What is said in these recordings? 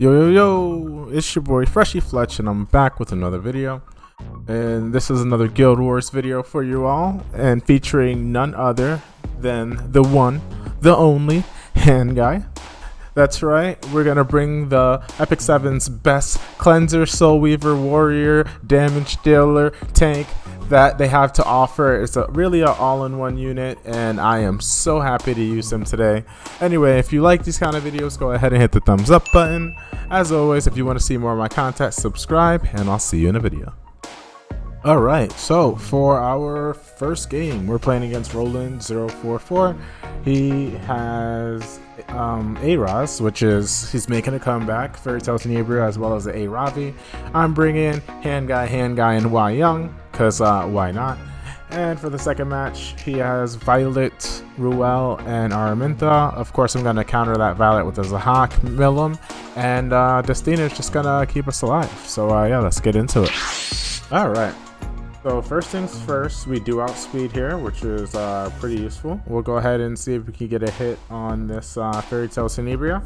Yo, it's your boy FreshyFletch, and I'm back with another video. And this is another Guild Wars video for you all, and featuring none other than the one, the only Handguy. That's right, we're gonna bring the Epic 7's best cleanser, soul weaver, warrior, damage dealer, tank that they have to offer. It's really an all-in-one unit, and I am so happy to use them today. Anyway, if you like these kind of videos, go ahead and hit the thumbs up button. As always, if you want to see more of my content, subscribe, and I'll see you in a video. Alright, so for our first game, we're playing against Roland044. He has A-Raz, which is, he's making a comeback, Fairy Tale Tenebria, as well as the A-Ravi. I'm bringing Handguy, and Y Young, because why not? And for the second match, he has Violet, Ruel, and Araminta. Of course, I'm going to counter that Violet with a Zahak, Milim, and Destina is just going to keep us alive. So yeah, let's get into it. Alright. So first things first, we do outspeed here, which is pretty useful. We'll go ahead and see if we can get a hit on this Fairy Tale Tenebria.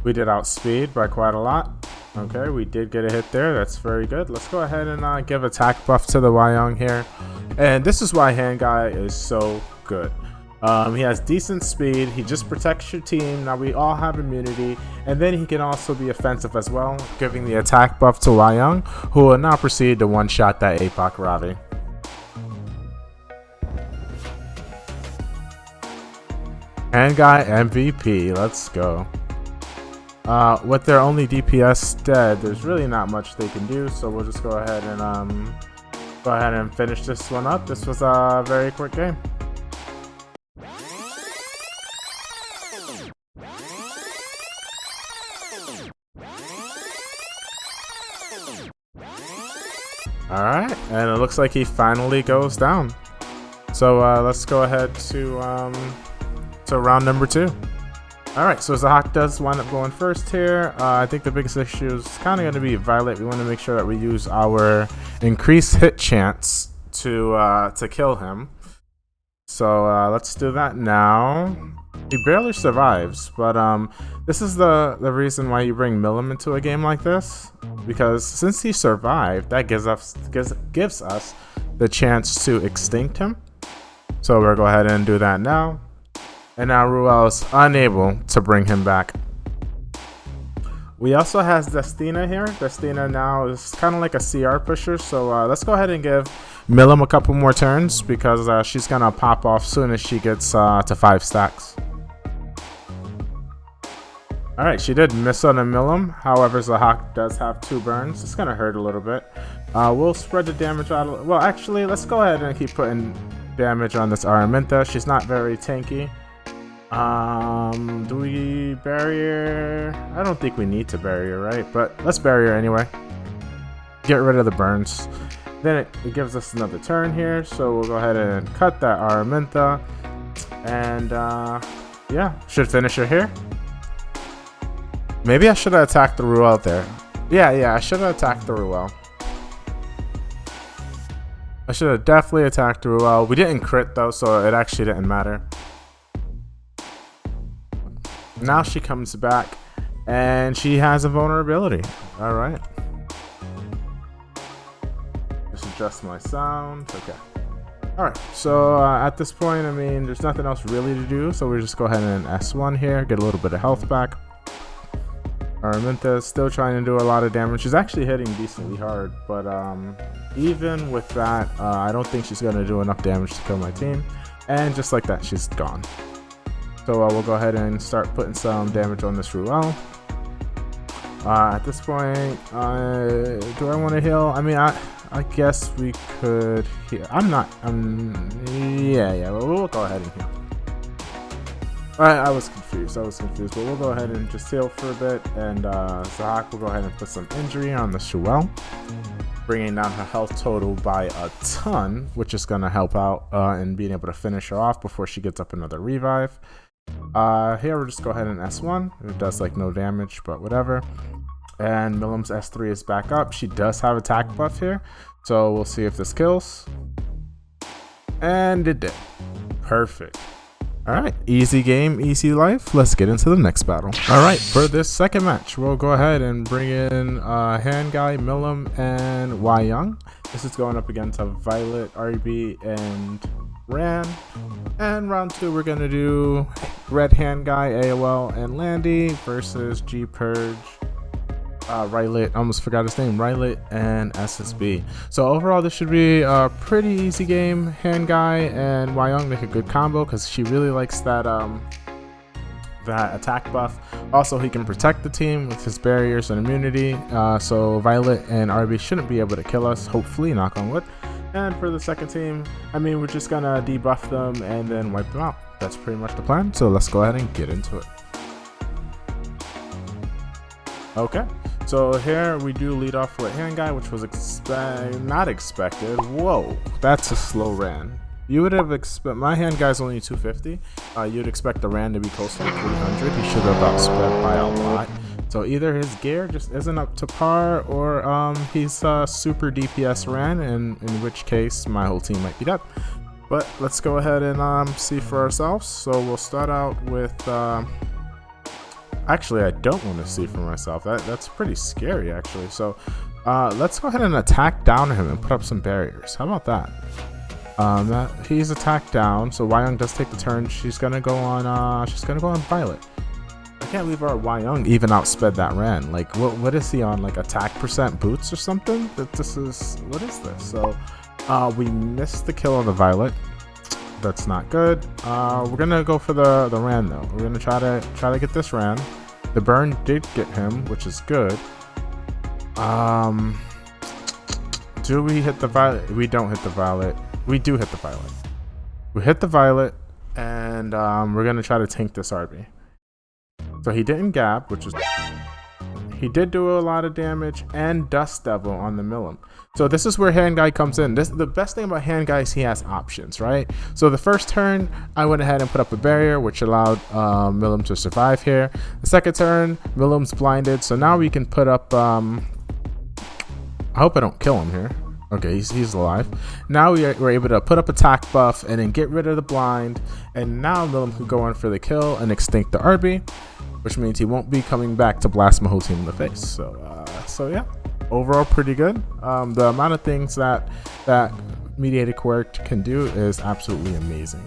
We did outspeed by quite a lot. Okay, we did get a hit there. That's very good. Let's go ahead and give attack buff to the Wyong here. And this is why Handguy is so good. He has decent speed. He just protects your team. Now we all have immunity, and then he can also be offensive as well, giving the attack buff to Wyong, who will now proceed to one-shot that APOC Ravi. Handguy MVP. Let's go. With their only DPS dead, there's really not much they can do, so we'll just go ahead and finish this one up. This was a very quick game. Alright, and it looks like he finally goes down. So let's go ahead to round number 2. Alright, so Zahak does wind up going first here. I think the biggest issue is kind of going to be Violet. We want to make sure that we use our increased hit chance to kill him. So let's do that now. He barely survives, but this is the reason why you bring Milim into a game like this, because since he survived, that gives us the chance to extinct him. So we'll go ahead and do that now. And now Ruel is unable to bring him back. We also has Destina here. Destina now is kind of like a CR pusher, so let's go ahead and give Milim a couple more turns, because she's gonna pop off soon as she gets to 5 stacks. Alright, she did miss on a Milim. However, Zahak does have 2 burns. It's gonna hurt a little bit. We'll spread the damage out. Well, actually, let's go ahead and keep putting damage on this Araminta. She's not very tanky. Do we barrier? I don't think we need to barrier, right? But let's barrier anyway. Get rid of the burns. Then it gives us another turn here, so we'll go ahead and cut that Araminta. And yeah, should finish her here. Maybe I should have attacked the Ruel there. Yeah, I should have attacked the Ruel. I should have definitely attacked the Ruel. We didn't crit though, so it actually didn't matter. Now she comes back, and she has a vulnerability. Alright. Just adjust my sound. Okay. Alright, so at this point, I mean, there's nothing else really to do, so we just go ahead and S1 here, get a little bit of health back. Araminta is still trying to do a lot of damage. She's actually hitting decently hard, but even with that, I don't think she's going to do enough damage to kill my team. And just like that, she's gone. So we'll go ahead and start putting some damage on this Ruel. At this point, do I want to heal? I mean, I guess we could heal. Yeah, we'll go ahead and heal. I was confused, but we'll go ahead and just heal for a bit, and Zahak will go ahead and put some injury on the Ruel, bringing down her health total by a ton, which is going to help out in being able to finish her off before she gets up another revive. Here we'll just go ahead and S1. It does like no damage, but whatever. And Milim's S3 is back up. She does have attack buff here, so we'll see if this kills. And it did. Perfect. Alright, easy game, easy life. Let's get into the next battle. Alright, for this second match, we'll go ahead and bring in Handguy, Milim, and Young. This is going up against Violet, RB, and Ran. And round 2, we're going to do Red Handguy, AOL, and Landy versus G Purge, Rylet, almost forgot his name, Rylet, and SSB. So overall, this should be a pretty easy game. Handguy and Young make a good combo because she really likes that that attack buff. Also, he can protect the team with his barriers and immunity. So Violet and RB shouldn't be able to kill us, hopefully, knock on wood. And for the second team, I mean, we're just gonna debuff them and then wipe them out. That's pretty much the plan. So let's go ahead and get into it. Okay. So here we do lead off with Handguy, which was not expected. Whoa, that's a slow Ran. You would have expected, my Handguy's only 250. You'd expect the Ran to be closer to 300. He should have outsped by a lot. So either his gear just isn't up to par, or he's a super DPS Ran, and in which case my whole team might be dead. But let's go ahead and see for ourselves. So we'll start out with. Actually, I don't want to see for myself. That's pretty scary, actually. So let's go ahead and attack down him and put up some barriers. How about that? He's attacked down, so Young does take the turn. She's gonna go on. Violet. I can't believe our Young even outsped that Ran. Like, what is he on? Like attack percent boots or something? What is this? So we missed the kill on the Violet. That's not good. We're gonna go for the Ran though. We're gonna try to get this Ran. The burn did get him, which is good. Do we hit the Violet? We don't hit the Violet. We do hit the Violet. We hit the Violet, and we're gonna try to tank this RB. So he didn't gap, which is. He did do a lot of damage, and Dust Devil on the Milim. So this is where Handguy comes in. The best thing about Handguy is he has options, right? So the first turn, I went ahead and put up a barrier, which allowed Milim to survive here. The second turn, Milim's blinded, so now we can put up... I hope I don't kill him here. Okay, he's alive. Now we're able to put up attack buff and then get rid of the blind. And now Milim can go in for the kill and extinct the RB, which means he won't be coming back to blast my whole team in the face. So yeah, overall pretty good. The amount of things that Mediator Kawerik can do is absolutely amazing.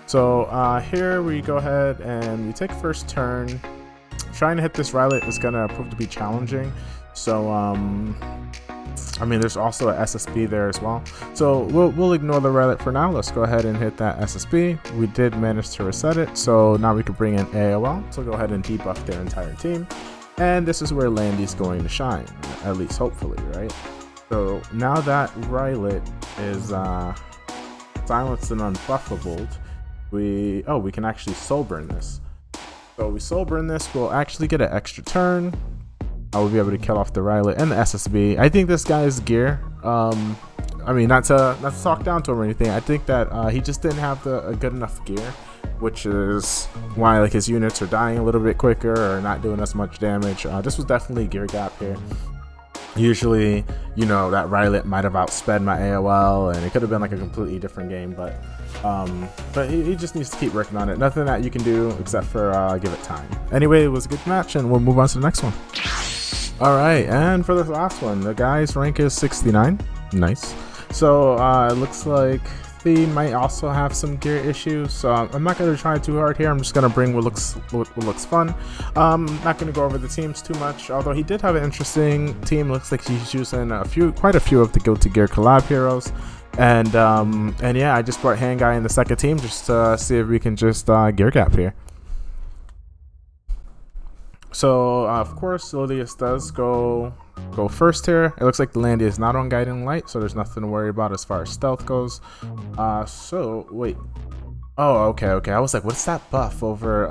So here we go ahead and we take first turn. Trying to hit this Rylet is gonna prove to be challenging. So I mean, there's also a SSB there as well. So we'll ignore the Rylet for now. Let's go ahead and hit that SSB. We did manage to reset it, so now we can bring in AOL. So go ahead and debuff their entire team. And this is where Landy's going to shine, at least hopefully, right? So now that Rylet is silenced and unbuffable, we can actually soul burn this. So we soul burn this, we'll actually get an extra turn. I will be able to kill off the Rylet and the SSB. I think this guy's gear, I mean, not to talk down to him or anything. I think that he just didn't have a good enough gear, which is why like his units are dying a little bit quicker or not doing as much damage. This was definitely a gear gap here. Usually, you know, that Rylet might have outsped my AOL, and it could have been like a completely different game. But he just needs to keep working on it. Nothing that you can do except for give it time. Anyway, it was a good match, and we'll move on to the next one. Alright, and for this last one, the guy's rank is 69. Nice. So it looks like he might also have some gear issues. So I'm not going to try too hard here. I'm just going to bring what looks fun. Not going to go over the teams too much, although he did have an interesting team. Looks like he's using quite a few of the Guilty Gear collab heroes. And yeah, I just brought Handguy in the second team just to see if we can just gear gap here. So of course Lilius does go first here. It looks like the Landy is not on Guiding Light, so there's nothing to worry about as far as stealth goes. So wait, oh okay, I was like, what's that buff over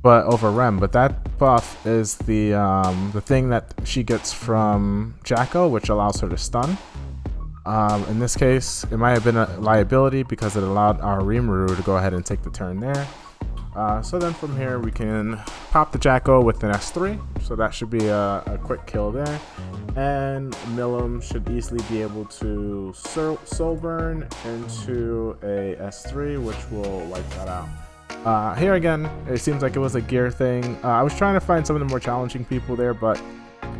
over Rem? But that buff is the thing that she gets from Jacko, which allows her to stun. In this case, it might have been a liability because it allowed our Rimuru to go ahead and take the turn there. So then from here we can pop the Jacko with an S3, so that should be a quick kill there, and Milim should easily be able to soul burn into a S3, which will wipe that out. Here again, it seems like it was a gear thing. I was trying to find some of the more challenging people there, but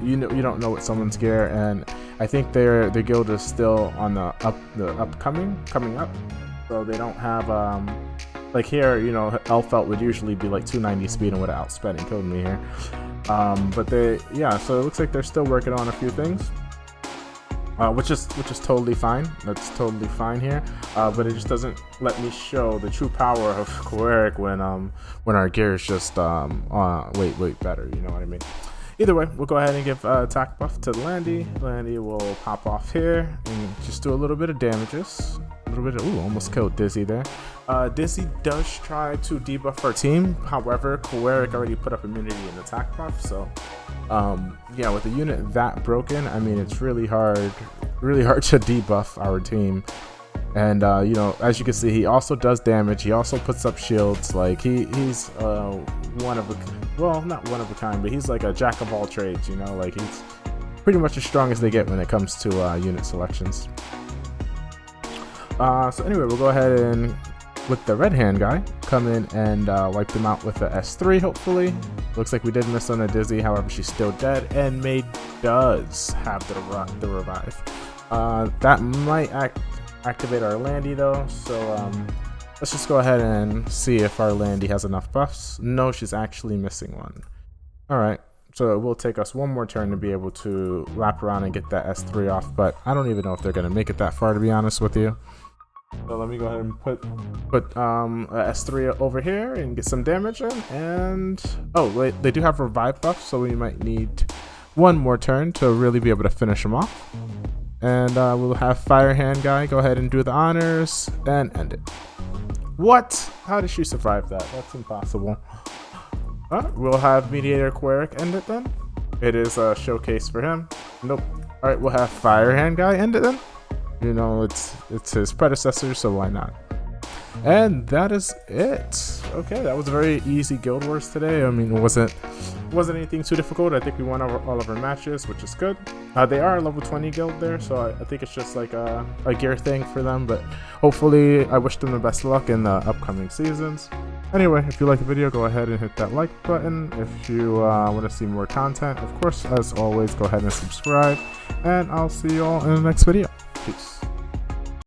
you don't know what someone's gear, and I think their guild is still on coming up, so they don't have like here, you know, Elfelt would usually be like 290 speed and would have outsped and killed me here. But so it looks like they're still working on a few things, which is totally fine. That's totally fine here. But it just doesn't let me show the true power of Kawerik when our gear is just way better. You know what I mean? Either way, we'll go ahead and give attack buff to Landy. Landy will pop off here and just do a little bit of damages. A little bit of, almost killed Dizzy there. Dizzy does try to debuff our team. However, Kawerik already put up immunity and attack buff. So, yeah, with a unit that broken, I mean, it's really hard to debuff our team. And you know, as you can see, he also does damage. He also puts up shields. Like he's not one of a kind, but he's like a jack of all trades. You know, like he's pretty much as strong as they get when it comes to unit selections. So anyway, we'll go ahead and with the red hand guy come in and wipe them out with the S3. Hopefully, looks like we did miss on a Dizzy. However, she's still dead, and May does have the revive. That might activate our Landy though, so let's just go ahead and see if our Landy has enough buffs. No, she's actually missing one. Alright, so it will take us one more turn to be able to wrap around and get that S3 off, but I don't even know if they're going to make it that far, to be honest with you. So let me go ahead and put a S3 over here and get some damage in, and oh wait, they do have revive buff, so we might need one more turn to really be able to finish them off. And we'll have Fire Hand guy go ahead and do the honors and end it. What? How did she survive that? That's impossible. We'll have Mediator Kawerik end it then. It is a showcase for him. Nope. Alright, we'll have Fire Hand guy end it then. You know, it's his predecessor, so why not? And that is it. Okay, that was a very easy Guild Wars today. I mean, it wasn't anything too difficult. I think we won all of our matches, which is good. They are a level 20 guild there, so I think it's just like a gear thing for them. But hopefully, I wish them the best luck in the upcoming seasons. Anyway, if you like the video, go ahead and hit that like button. If you want to see more content, of course, as always, go ahead and subscribe. And I'll see you all in the next video. Peace.